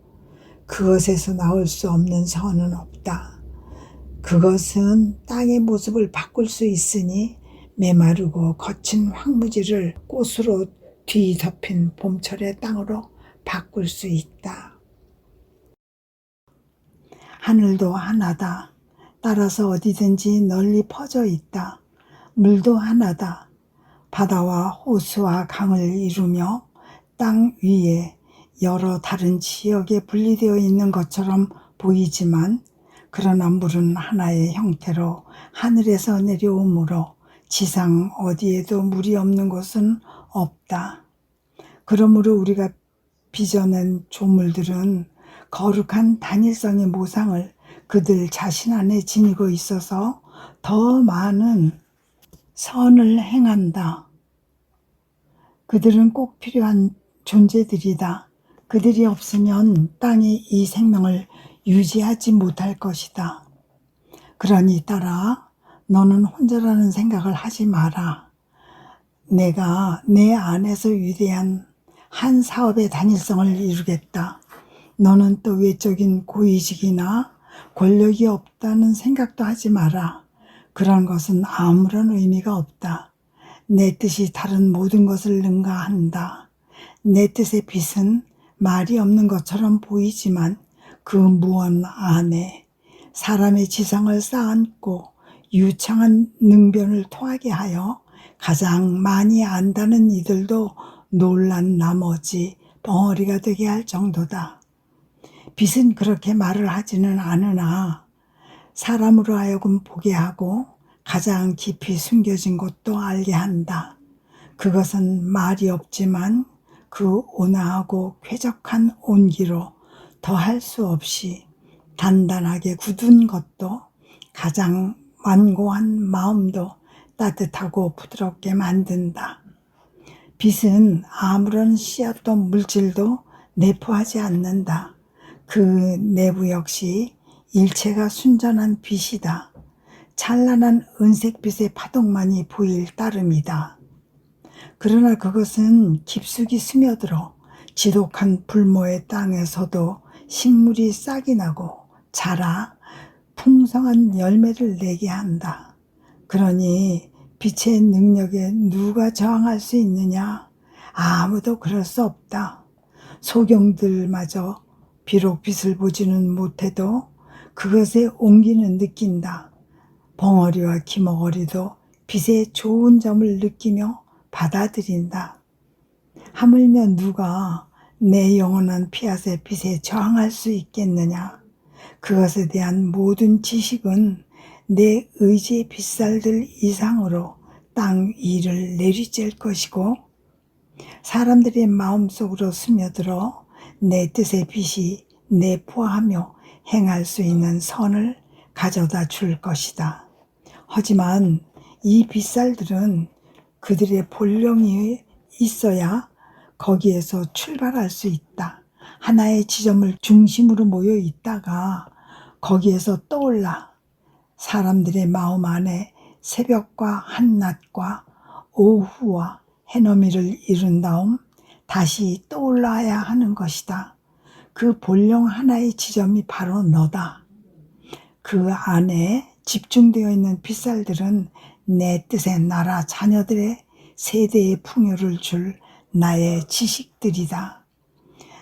그것에서 나올 수 없는 선은 없다. 그것은 땅의 모습을 바꿀 수 있으니 메마르고 거친 황무지를 꽃으로 뒤덮인 봄철의 땅으로 바꿀 수 있다. 하늘도 하나다. 따라서 어디든지 널리 퍼져 있다. 물도 하나다. 바다와 호수와 강을 이루며 땅 위에 여러 다른 지역에 분리되어 있는 것처럼 보이지만 그러나 물은 하나의 형태로 하늘에서 내려오므로 지상 어디에도 물이 없는 곳은 없다. 그러므로 우리가 빚어낸 조물들은 거룩한 단일성의 모상을 그들 자신 안에 지니고 있어서 더 많은 선을 행한다. 그들은 꼭 필요한 존재들이다. 그들이 없으면 땅이 이 생명을 유지하지 못할 것이다. 그러니 따라 너는 혼자라는 생각을 하지 마라. 내가 내 안에서 위대한 한 사업의 단일성을 이루겠다. 너는 또 외적인 고위직이나 권력이 없다는 생각도 하지 마라. 그런 것은 아무런 의미가 없다. 내 뜻이 다른 모든 것을 능가한다. 내 뜻의 빛은 말이 없는 것처럼 보이지만 그 무언 안에 사람의 지성을 쌓고 유창한 능변을 토하게 하여 가장 많이 안다는 이들도 놀란 나머지 벙어리가 되게 할 정도다. 빛은 그렇게 말을 하지는 않으나 사람으로 하여금 보게 하고 가장 깊이 숨겨진 것도 알게 한다. 그것은 말이 없지만 그 온화하고 쾌적한 온기로 더할 수 없이 단단하게 굳은 것도 가장 완고한 마음도 따뜻하고 부드럽게 만든다. 빛은 아무런 씨앗도 물질도 내포하지 않는다. 그 내부 역시 일체가 순전한 빛이다. 찬란한 은색빛의 파동만이 보일 따름이다. 그러나 그것은 깊숙이 스며들어 지독한 불모의 땅에서도 식물이 싹이 나고 자라 풍성한 열매를 내게 한다. 그러니 빛의 능력에 누가 저항할 수 있느냐? 아무도 그럴 수 없다. 소경들마저 비록 빛을 보지는 못해도 그것의 온기는 느낀다. 벙어리와 기머거리도 빛의 좋은 점을 느끼며 받아들인다. 하물며 누가 내 영원한 피앗의 빛에 저항할 수 있겠느냐? 그것에 대한 모든 지식은 내 의지의 빛살들 이상으로 땅 위를 내리쬐을 것이고 사람들의 마음속으로 스며들어 내 뜻의 빛이 내포하며 행할 수 있는 선을 가져다 줄 것이다. 하지만 이 빛살들은 그들의 본령이 있어야 거기에서 출발할 수 있다. 하나의 지점을 중심으로 모여 있다가 거기에서 떠올라 사람들의 마음 안에 새벽과 한낮과 오후와 해넘이를 이룬 다음 다시 떠올라야 하는 것이다. 그 본령 하나의 지점이 바로 너다. 그 안에 집중되어 있는 빛살들은 내 뜻의 나라 자녀들의 세대의 풍요를 줄 나의 지식들이다.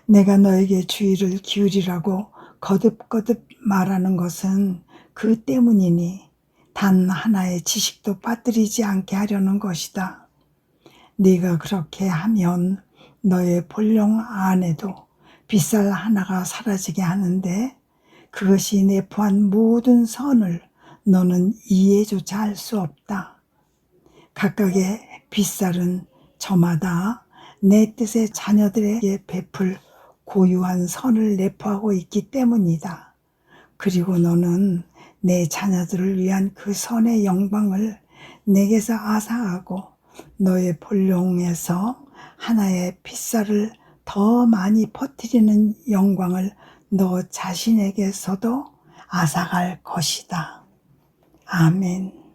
내가 너에게 주의를 기울이라고 거듭거듭 말하는 것은 그 때문이니 단 하나의 지식도 빠뜨리지 않게 하려는 것이다. 네가 그렇게 하면 너의 본령 안에도 빛살 하나가 사라지게 하는데 그것이 내포한 모든 선을 너는 이해조차 할 수 없다. 각각의 빛살은 저마다 내 뜻의 자녀들에게 베풀 고유한 선을 내포하고 있기 때문이다. 그리고 너는 내 자녀들을 위한 그 선의 영광을 내게서 아사하고 너의 본령에서 하나의 핏살을 더 많이 퍼뜨리는 영광을 너 자신에게서도 앗아갈 것이다. 아멘.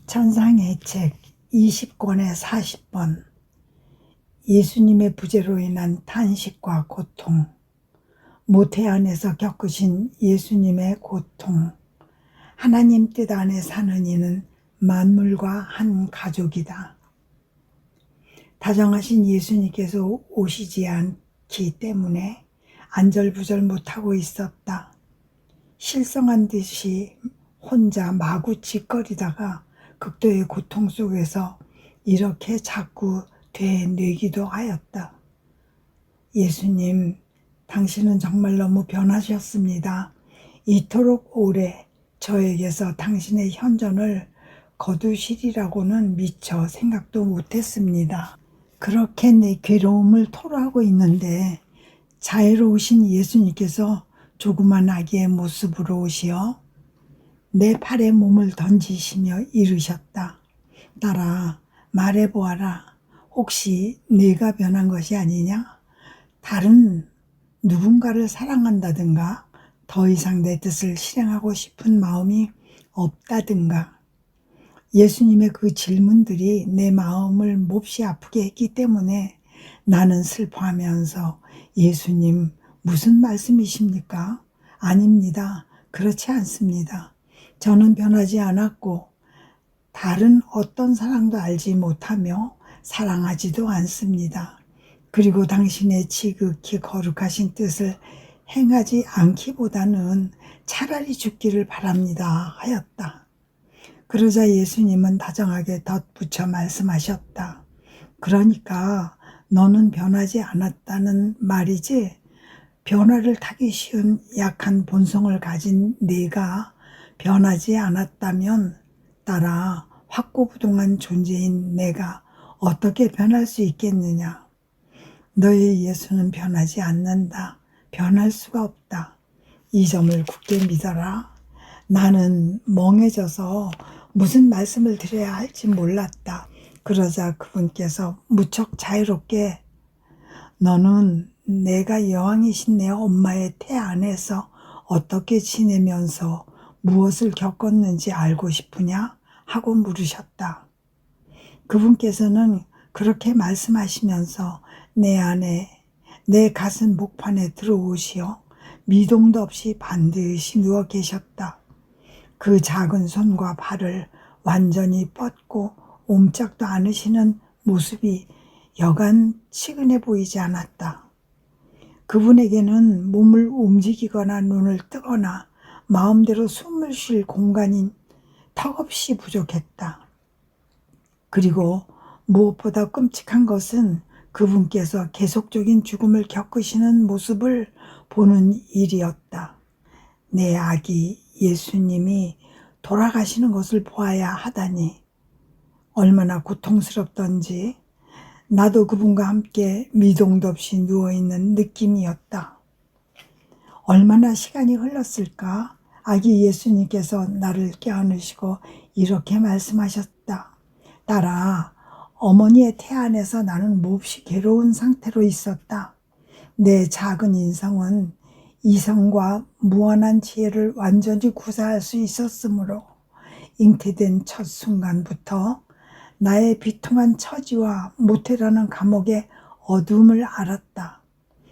천상의 책 20권의 40번. 예수님의 부재로 인한 탄식과 고통. 모태 안에서 겪으신 예수님의 고통. 하나님 뜻 안에 사는 이는 만물과 한 가족이다. 다정하신 예수님께서 오시지 않기 때문에 안절부절 못하고 있었다. 실성한 듯이 혼자 마구 짓거리다가 극도의 고통 속에서 이렇게 자꾸 되뇌기도 하였다. 예수님, 당신은 정말 너무 변하셨습니다. 이토록 오래 저에게서 당신의 현존을 거두시리라고는 미처 생각도 못했습니다. 그렇게 내 괴로움을 토로하고 있는데 자애로우신 예수님께서 조그만 아기의 모습으로 오시어 내 팔에 몸을 던지시며 이르셨다. 딸아, 말해보아라. 혹시 내가 변한 것이 아니냐? 다른 누군가를 사랑한다든가 더 이상 내 뜻을 실행하고 싶은 마음이 없다든가. 예수님의 그 질문들이 내 마음을 몹시 아프게 했기 때문에 나는 슬퍼하면서 예수님, 무슨 말씀이십니까? 아닙니다. 그렇지 않습니다. 저는 변하지 않았고 다른 어떤 사랑도 알지 못하며 사랑하지도 않습니다. 그리고 당신의 지극히 거룩하신 뜻을 행하지 않기보다는 차라리 죽기를 바랍니다 하였다. 그러자 예수님은 다정하게 덧붙여 말씀하셨다. 그러니까 너는 변하지 않았다는 말이지? 변화를 타기 쉬운 약한 본성을 가진 네가 변하지 않았다면 딸아, 확고부동한 존재인 내가 어떻게 변할 수 있겠느냐? 너의 예수는 변하지 않는다. 변할 수가 없다. 이 점을 굳게 믿어라. 나는 멍해져서 무슨 말씀을 드려야 할지 몰랐다. 그러자 그분께서 무척 자유롭게 너는 내가 여왕이신 내 엄마의 태 안에서 어떻게 지내면서 무엇을 겪었는지 알고 싶으냐? 하고 물으셨다. 그분께서는 그렇게 말씀하시면서 내 안에 내 가슴 목판에 들어오시어 미동도 없이 반드시 누워 계셨다. 그 작은 손과 발을 완전히 뻗고 옴짝도 않으시는 모습이 여간 치근해 보이지 않았다. 그분에게는 몸을 움직이거나 눈을 뜨거나 마음대로 숨을 쉴 공간이 턱없이 부족했다. 그리고 무엇보다 끔찍한 것은 그분께서 계속적인 죽음을 겪으시는 모습을 보는 일이었다. 내 아기 예수님이 돌아가시는 것을 보아야 하다니 얼마나 고통스럽던지 나도 그분과 함께 미동도 없이 누워있는 느낌이었다. 얼마나 시간이 흘렀을까? 아기 예수님께서 나를 껴안으시고 이렇게 말씀하셨다. 딸아, 어머니의 태 안에서 나는 몹시 괴로운 상태로 있었다. 내 작은 인성은 이성과 무한한 지혜를 완전히 구사할 수 있었으므로 잉태된 첫 순간부터 나의 비통한 처지와 모태라는 감옥의 어둠을 알았다.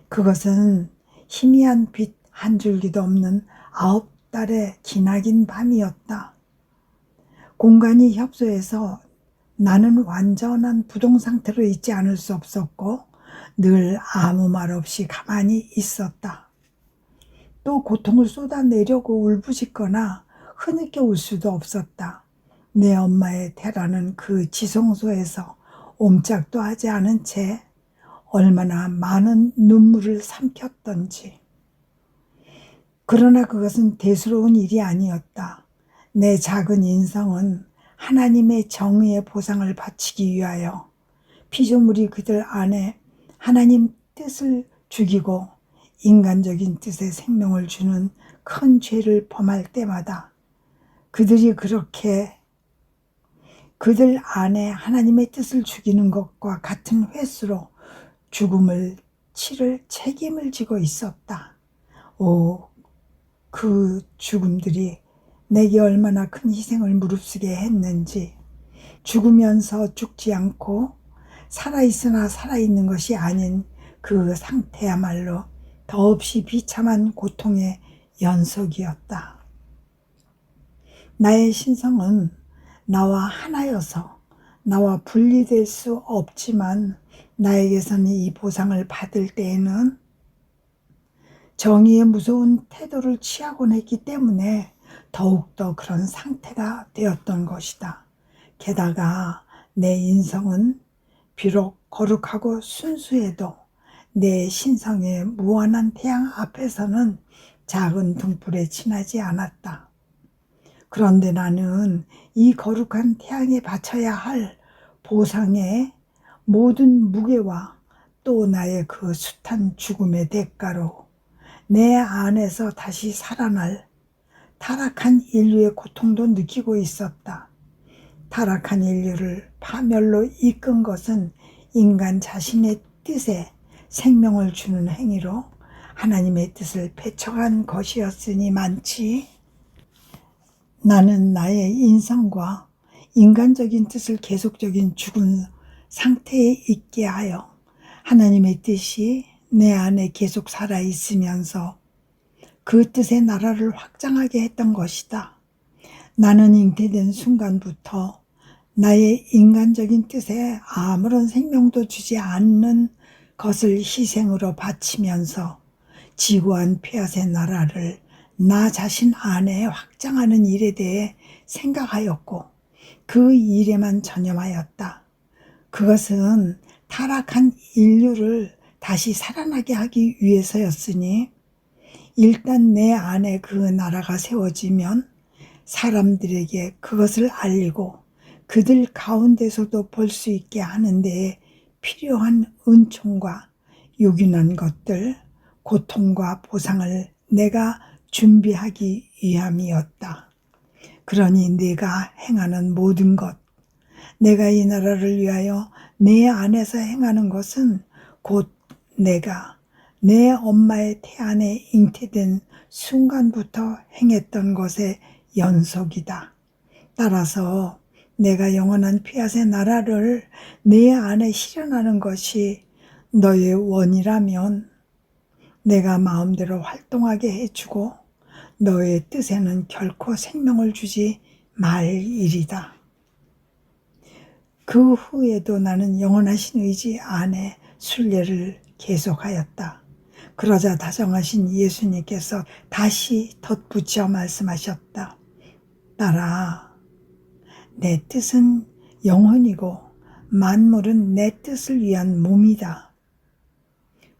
그것은 희미한 빛 한 줄기도 없는 9달의 기나긴 밤이었다. 공간이 협소해서 나는 완전한 부동 상태로 있지 않을 수 없었고 늘 아무 말 없이 가만히 있었다. 또 고통을 쏟아내려고 울부짖거나 흐느껴 울 수도 없었다. 내 엄마의 태라는 그 지성소에서 옴짝도 하지 않은 채 얼마나 많은 눈물을 삼켰던지. 그러나 그것은 대수로운 일이 아니었다. 내 작은 인성은 하나님의 정의의 보상을 바치기 위하여 피조물이 그들 안에 하나님 뜻을 죽이고 인간적인 뜻에 생명을 주는 큰 죄를 범할 때마다 그들이 그들 안에 하나님의 뜻을 죽이는 것과 같은 횟수로 죽음을 치를 책임을 지고 있었다. 오, 그 죽음들이 내게 얼마나 큰 희생을 무릅쓰게 했는지. 죽으면서 죽지 않고 살아있으나 살아있는 것이 아닌 그 상태야말로 더없이 비참한 고통의 연속이었다. 나의 신성은 나와 하나여서 나와 분리될 수 없지만 나에게서는 이 보상을 받을 때에는 정의의 무서운 태도를 취하곤 했기 때문에 더욱더 그런 상태가 되었던 것이다. 게다가 내 인성은 비록 거룩하고 순수해도 내 신성의 무한한 태양 앞에서는 작은 등불에 지나지 않았다. 그런데 나는 이 거룩한 태양에 바쳐야 할 보상의 모든 무게와 또 나의 그 숱한 죽음의 대가로 내 안에서 다시 살아날 타락한 인류의 고통도 느끼고 있었다. 타락한 인류를 파멸로 이끈 것은 인간 자신의 뜻에 생명을 주는 행위로 하나님의 뜻을 배척한 것이었으니 많지. 나는 나의 인성과 인간적인 뜻을 계속적인 죽은 상태에 있게 하여 하나님의 뜻이 내 안에 계속 살아있으면서 그 뜻의 나라를 확장하게 했던 것이다. 나는 잉태된 순간부터 나의 인간적인 뜻에 아무런 생명도 주지 않는 것을 희생으로 바치면서 지구한 폐하의 나라를 나 자신 안에 확장하는 일에 대해 생각하였고 그 일에만 전념하였다. 그것은 타락한 인류를 다시 살아나게 하기 위해서였으니 일단 내 안에 그 나라가 세워지면 사람들에게 그것을 알리고 그들 가운데서도 볼 수 있게 하는 데에 필요한 은총과 요긴한 것들, 고통과 보상을 내가 준비하기 위함이었다. 그러니 내가 행하는 모든 것, 내가 이 나라를 위하여 내 안에서 행하는 것은 곧 내가 내 엄마의 태 안에 잉태된 순간부터 행했던 것의 연속이다. 따라서 내가 영원한 피앗의 나라를 내 안에 실현하는 것이 너의 원이라면 내가 마음대로 활동하게 해주고 너의 뜻에는 결코 생명을 주지 말 일이다. 그 후에도 나는 영원하신 의지 안에 순례를 계속하였다. 그러자 다정하신 예수님께서 다시 덧붙여 말씀하셨다. 딸아, 내 뜻은 영혼이고 만물은 내 뜻을 위한 몸이다.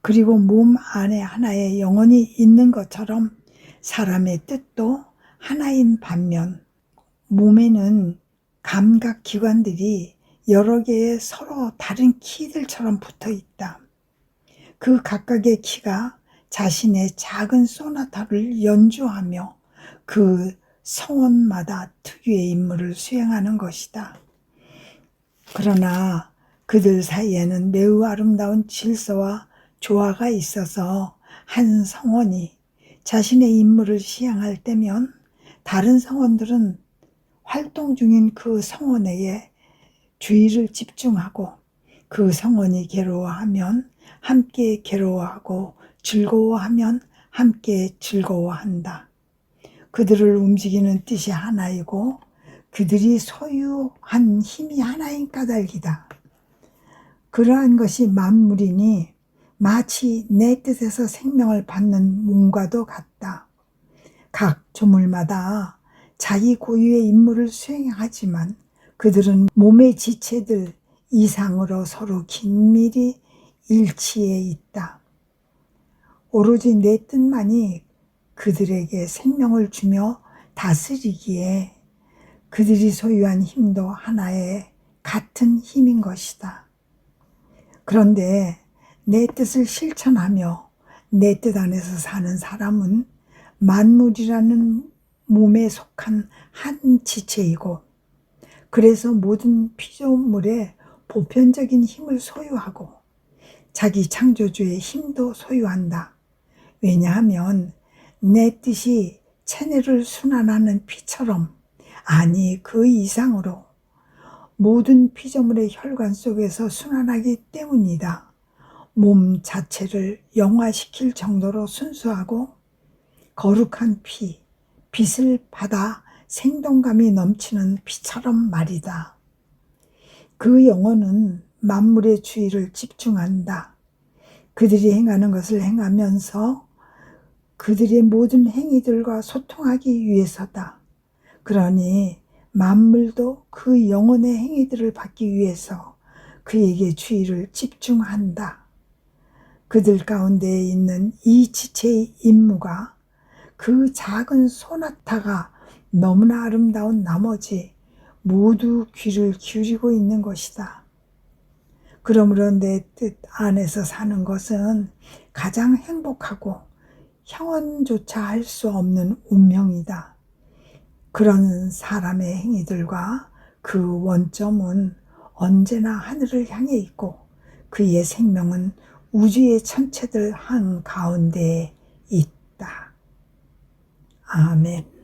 그리고 몸 안에 하나의 영혼이 있는 것처럼 사람의 뜻도 하나인 반면 몸에는 감각기관들이 여러 개의 서로 다른 키들처럼 붙어 있다. 그 각각의 키가 자신의 작은 소나타를 연주하며 그 성원마다 특유의 임무를 수행하는 것이다. 그러나 그들 사이에는 매우 아름다운 질서와 조화가 있어서 한 성원이 자신의 임무를 시행할 때면 다른 성원들은 활동 중인 그 성원에게 주의를 집중하고 그 성원이 괴로워하면 함께 괴로워하고 즐거워하면 함께 즐거워한다. 그들을 움직이는 뜻이 하나이고 그들이 소유한 힘이 하나인 까닭이다. 그러한 것이 만물이니 마치 내 뜻에서 생명을 받는 몸과도 같다. 각 조물마다 자기 고유의 임무를 수행하지만 그들은 몸의 지체들 이상으로 서로 긴밀히 일치해 있다. 오로지 내 뜻만이 그들에게 생명을 주며 다스리기에 그들이 소유한 힘도 하나의 같은 힘인 것이다. 그런데 내 뜻을 실천하며 내 뜻 안에서 사는 사람은 만물이라는 몸에 속한 한 지체이고 그래서 모든 피조물의 보편적인 힘을 소유하고 자기 창조주의 힘도 소유한다. 왜냐하면 내 뜻이 체내를 순환하는 피처럼, 아니 그 이상으로 모든 피조물의 혈관 속에서 순환하기 때문이다. 몸 자체를 영화시킬 정도로 순수하고 거룩한 피, 빛을 받아 생동감이 넘치는 피처럼 말이다. 그 영혼은 만물의 주의를 집중한다. 그들이 행하는 것을 행하면서 그들의 모든 행위들과 소통하기 위해서다. 그러니 만물도 그 영혼의 행위들을 받기 위해서 그에게 주의를 집중한다. 그들 가운데 있는 이 지체의 임무가 그 작은 소나타가 너무나 아름다운 나머지 모두 귀를 기울이고 있는 것이다. 그러므로 내 뜻 안에서 사는 것은 가장 행복하고 형언조차 할 수 없는 운명이다. 그런 사람의 행위들과 그 원점은 언제나 하늘을 향해 있고 그의 생명은 우주의 천체들 한가운데에 있다. 아멘.